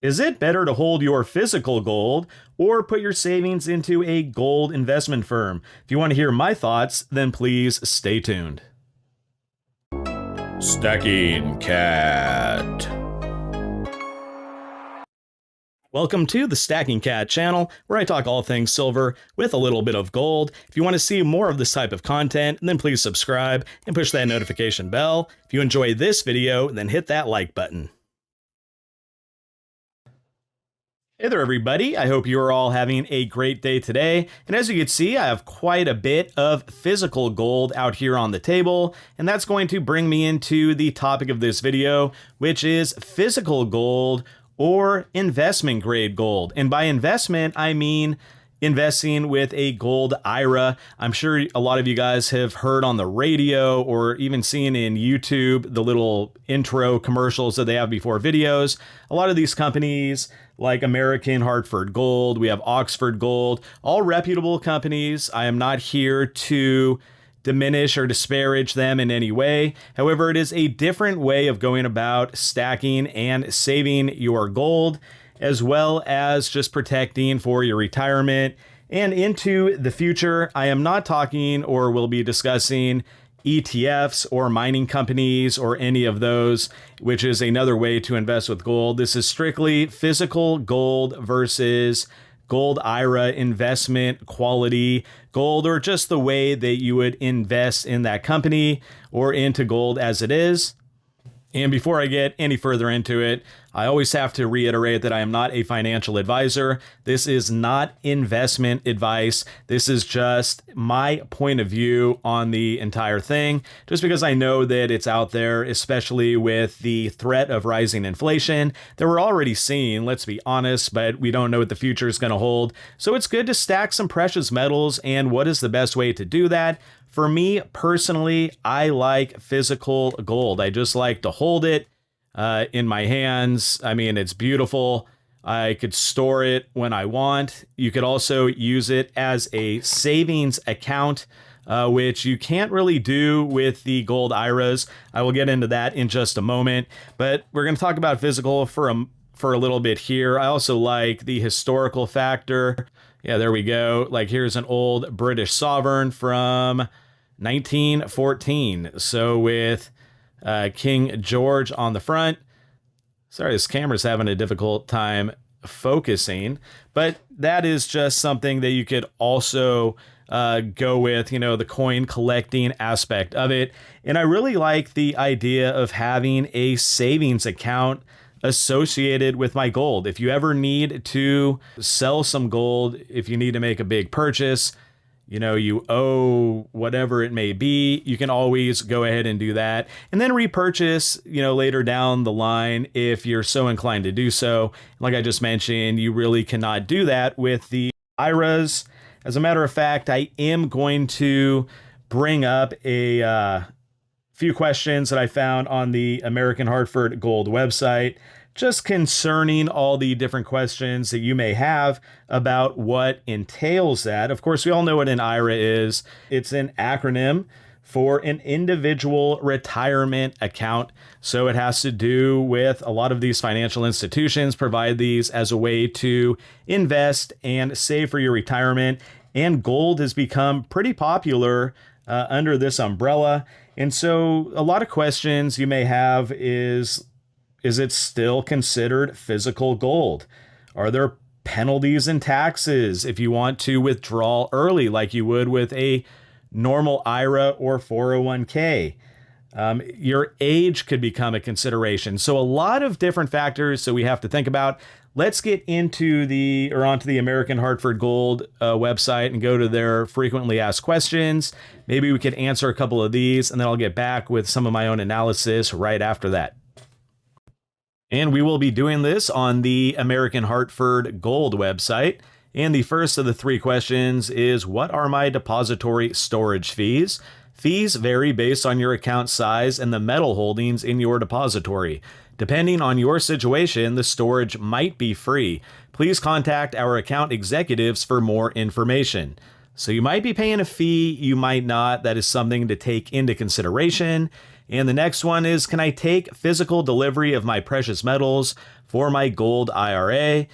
Is it better to hold your physical gold or put your savings into a gold investment firm? If you want to hear my thoughts, then please stay tuned. Stacking Kat. Welcome to the Stacking Kat channel, where I talk all things silver with a little bit of gold. If you want to see more of this type of content, then please subscribe and push that notification bell. If you enjoy this video, then hit that like button. Hey there, everybody. I hope you're all having a great day today. And as you can see, I have quite a bit of physical gold out here on the table. And that's going to bring me into the topic of this video, which is physical gold or investment grade gold. And by investment, I mean investing with a Gold IRA. I'm sure a lot of you guys have heard on the radio or even seen in YouTube the little intro commercials that they have before videos. A lot of these companies like American Hartford Gold, we have Oxford Gold, all reputable companies. I am not here to diminish or disparage them in any way. However, it is a different way of going about stacking and saving your gold, as well as just protecting for your retirement and into the future. I am not talking or will be discussing ETFs or mining companies or any of those, which is another way to invest with gold. This is strictly physical gold versus Gold IRA investment quality gold, or just the way that you would invest in that company or into gold as it is. And before I get any further into it, I always have to reiterate that I am not a financial advisor. This is not investment advice. This is just my point of view on the entire thing, just because I know that it's out there, especially with the threat of rising inflation that we're already seeing, let's be honest, but we don't know what the future is going to hold. So it's good to stack some precious metals, and what is the best way to do that? For me personally, I like physical gold. I just like to hold it in my hands. I mean, it's beautiful. I could store it when I want. You could also use it as a savings account, which you can't really do with the Gold IRAs. I will get into that in just a moment, but we're going to talk about physical for a little bit here. I also like the historical factor. Yeah, there we go. Like, here's an old British sovereign from 1914. So with King George on the front. Sorry, this camera's having a difficult time focusing, but that is just something that you could also go with, you know, the coin collecting aspect of it. And I really like the idea of having a savings account associated with my gold. If you ever need to sell some gold, if you need to make a big purchase, you know, you owe whatever it may be, you can always go ahead and do that and then repurchase, you know, later down the line if you're so inclined to do so. Like I just mentioned, you really cannot do that with the IRAs. As a matter of fact, I am going to bring up a few questions that I found on the American Hartford Gold website, just concerning all the different questions that you may have about what entails that. Of course, we all know what an IRA is. It's an acronym for an individual retirement account. So it has to do with a lot of these financial institutions provide these as a way to invest and save for your retirement. And gold has become pretty popular under this umbrella. And so a lot of questions you may have is it still considered physical gold? Are there penalties and taxes if you want to withdraw early like you would with a normal IRA or 401k? Your age could become a consideration. So a lot of different factors that we have to think about. Let's get onto the American Hartford Gold website and go to their frequently asked questions. Maybe we could answer a couple of these, and then I'll get back with some of my own analysis right after that. And we will be doing this on the American Hartford Gold website. And the first of the three questions is, what are my depository storage fees? Fees vary based on your account size and the metal holdings in your depository. Depending on your situation, the storage might be free. Please contact our account executives for more information. So you might be paying a fee, you might not. That is something to take into consideration. And the next one is, can I take physical delivery of my precious metals for my gold IRA?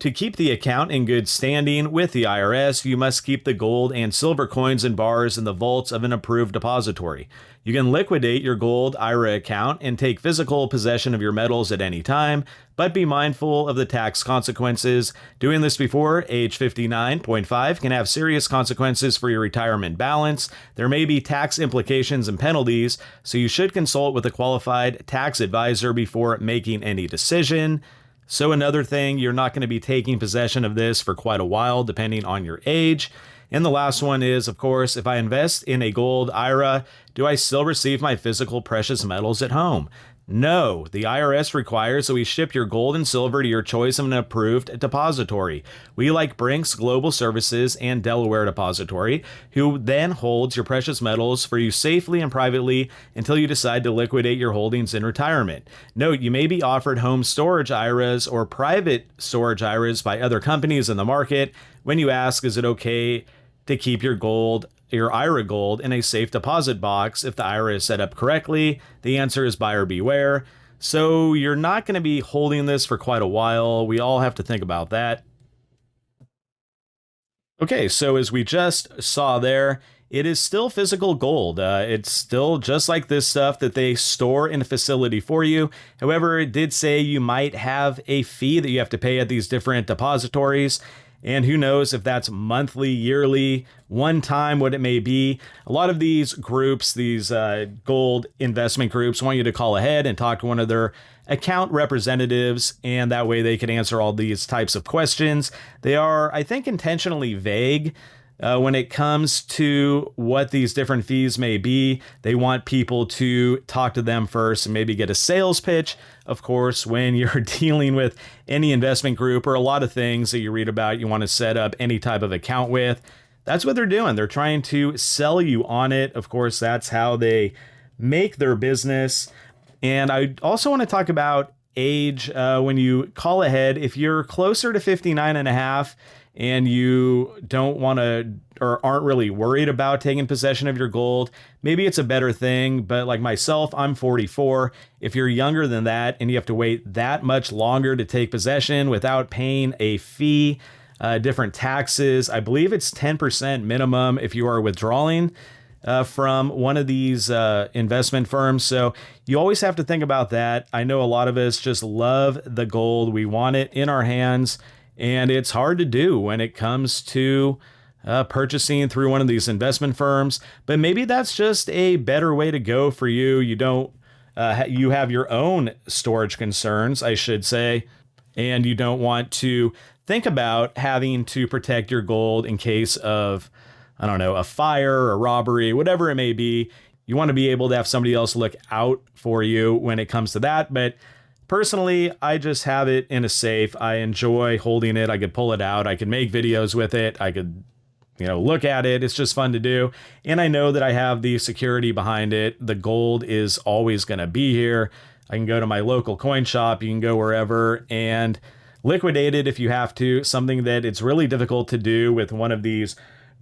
To keep the account in good standing with the IRS, you must keep the gold and silver coins and bars in the vaults of an approved depository. You can liquidate your gold IRA account and take physical possession of your metals at any time, but be mindful of the tax consequences. Doing this before age 59.5 can have serious consequences for your retirement balance. There may be tax implications and penalties, so you should consult with a qualified tax advisor before making any decision. So another thing, you're not going to be taking possession of this for quite a while, depending on your age. And the last one is, of course, if I invest in a gold IRA, do I still receive my physical precious metals at home? No, the IRS requires that we ship your gold and silver to your choice of an approved depository. We like Brinks Global Services and Delaware Depository, who then holds your precious metals for you safely and privately until you decide to liquidate your holdings in retirement. Note, you may be offered home storage IRAs or private storage IRAs by other companies in the market. When you ask, is it okay to keep your IRA gold in a safe deposit box if the IRA is set up correctly? The answer is buyer beware. So you're not going to be holding this for quite a while. We all have to think about that. Okay, so as we just saw there, it is still physical gold. It's still just like this stuff that they store in a facility for you. However, it did say you might have a fee that you have to pay at these different depositories. And who knows if that's monthly, yearly, one time, what it may be. A lot of these groups, these gold investment groups, want you to call ahead and talk to one of their account representatives, and that way they can answer all these types of questions. They are, I think, intentionally vague when it comes to what these different fees may be. They want people to talk to them first and maybe get a sales pitch. Of course, when you're dealing with any investment group or a lot of things that you read about, you want to set up any type of account with. That's what they're doing. They're trying to sell you on it. Of course, that's how they make their business. And I also want to talk about age when you call ahead. If you're closer to 59 and a half and you don't want to or aren't really worried about taking possession of your gold, maybe it's a better thing. But like myself, I'm 44. If you're younger than that and you have to wait that much longer to take possession without paying a fee, different taxes, I believe it's 10% minimum if you are withdrawing from one of these investment firms. So you always have to think about that. I know a lot of us just love the gold. We want it in our hands. And it's hard to do when it comes to purchasing through one of these investment firms. But maybe that's just a better way to go for you. You don't, you have your own storage concerns, I should say, and you don't want to think about having to protect your gold in case of, I don't know, a fire, a robbery, whatever it may be. You want to be able to have somebody else look out for you when it comes to that. But personally, I just have it in a safe. I enjoy holding it. I could pull it out. I could make videos with it. I could, look at it. It's just fun to do. And I know that I have the security behind it. The gold is always going to be here. I can go to my local coin shop. You can go wherever and liquidate it if you have to. Something that it's really difficult to do with one of these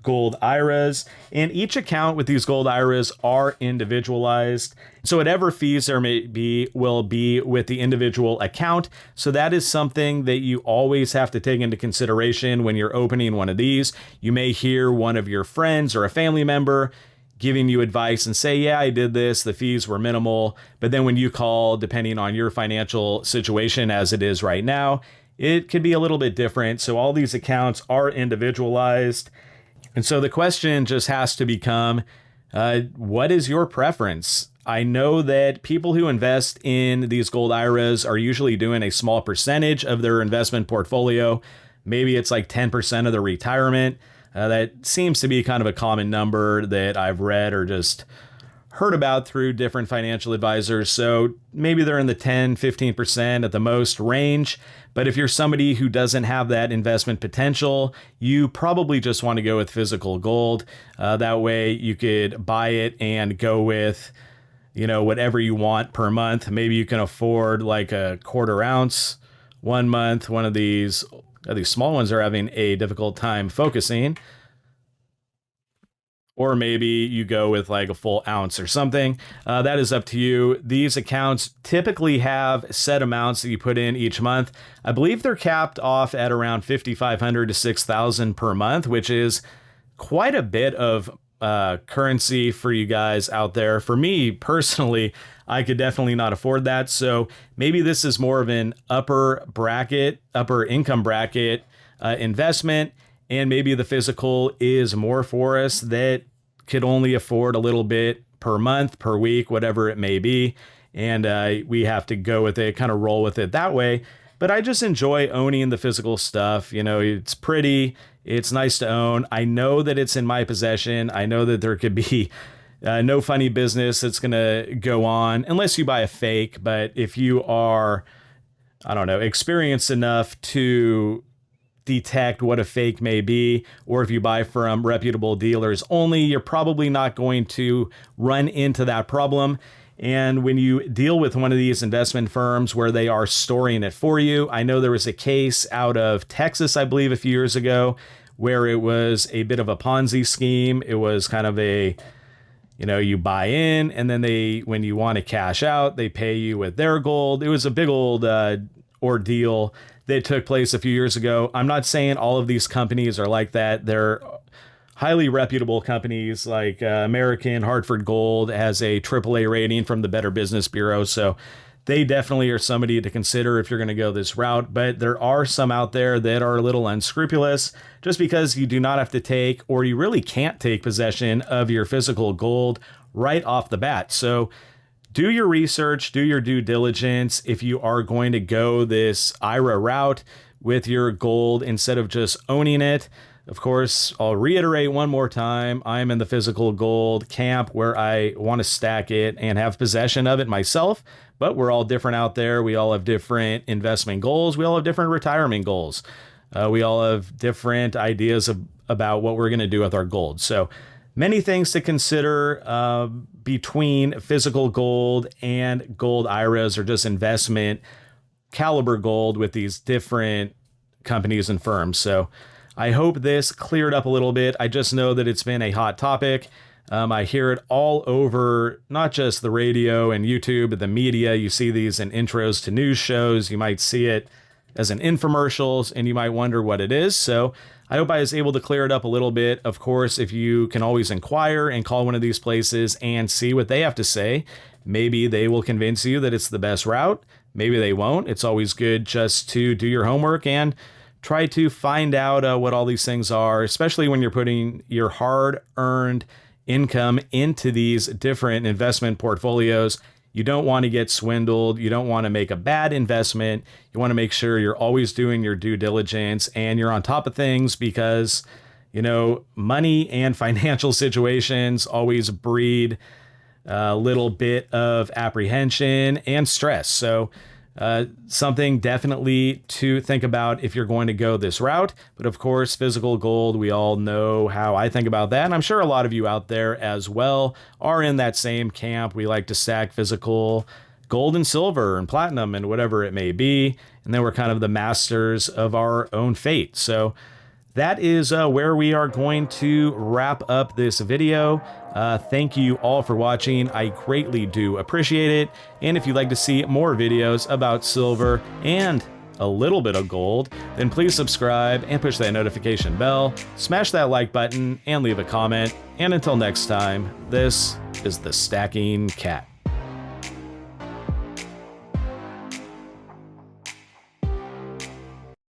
gold IRAs, and each account with these gold IRAs are individualized. So whatever fees there may be will be with the individual account. So that is something that you always have to take into consideration when you're opening one of these. You may hear one of your friends or a family member giving you advice and say, yeah, I did this, the fees were minimal. But then when you call, depending on your financial situation as it is right now, it could be a little bit different. So all these accounts are individualized. And so the question just has to become, what is your preference? I know that people who invest in these gold IRAs are usually doing a small percentage of their investment portfolio. Maybe it's like 10% of their retirement. That seems to be kind of a common number that I've read or just heard about through different financial advisors. So maybe they're in the 10, 15% at the most range. But if you're somebody who doesn't have that investment potential, you probably just want to go with physical gold. That way you could buy it and go with, whatever you want per month. Maybe you can afford like a quarter ounce 1 month. One of these small ones are having a difficult time focusing. or maybe you go with like a full ounce or something. That is up to you. These accounts typically have set amounts that you put in each month. I believe they're capped off at around $5,500 to $6,000 per month, which is quite a bit of currency for you guys out there. For me personally, I could definitely not afford that. So maybe this is more of an upper income bracket investment. And maybe the physical is more for us that could only afford a little bit per month, per week, whatever it may be. And we have to go with it, kind of roll with it that way. But I just enjoy owning the physical stuff. You know, it's pretty, it's nice to own. I know that it's in my possession. I know that there could be no funny business that's going to go on unless you buy a fake. But if you are, I don't know, experienced enough to detect what a fake may be, or if you buy from reputable dealers only, you're probably not going to run into that problem. And when you deal with one of these investment firms where they are storing it for you, I know there was a case out of Texas, I believe a few years ago, where it was a bit of a Ponzi scheme. It was kind of a, you know, you buy in and then when you want to cash out, they pay you with their gold. It was a big old ordeal that took place a few years ago. I'm not saying all of these companies are like that. They're highly reputable companies like American Hartford Gold has a AAA rating from the Better Business Bureau. So they definitely are somebody to consider if you're going to go this route. But there are some out there that are a little unscrupulous just because you do not have to take, or you really can't take possession of your physical gold right off the bat. So do your research, do your due diligence if you are going to go this IRA route with your gold instead of just owning it. Of course, I'll reiterate one more time, I'm in the physical gold camp where I want to stack it and have possession of it myself, but we're all different out there. We all have different investment goals. We all have different retirement goals. We all have different ideas about what we're going to do with our gold. So many things to consider between physical gold and gold IRAs, or just investment caliber gold with these different companies and firms. So I hope this cleared up a little bit. I just know that it's been a hot topic. I hear it all over, not just the radio and YouTube, but the media. You see these in intros to news shows. You might see it as an infomercials, and you might wonder what it is. So I hope I was able to clear it up a little bit. Of course, if you can always inquire and call one of these places and see what they have to say, maybe they will convince you that it's the best route. Maybe they won't. It's always good just to do your homework and try to find out what all these things are, especially when you're putting your hard-earned income into these different investment portfolios. You don't want to get swindled. You don't want to make a bad investment. You want to make sure you're always doing your due diligence and you're on top of things, because, you know, money and financial situations always breed a little bit of apprehension and stress. So something definitely to think about if you're going to go this route. But of course, physical gold, we all know how I think about that. And I'm sure a lot of you out there as well are in that same camp. We like to stack physical gold and silver and platinum and whatever it may be. And then we're kind of the masters of our own fate. So that is where we are going to wrap up this video. Thank you all for watching. I greatly do appreciate it. And if you'd like to see more videos about silver and a little bit of gold, then please subscribe and push that notification bell, smash that like button, and leave a comment. And until next time, this is the Stacking Cat.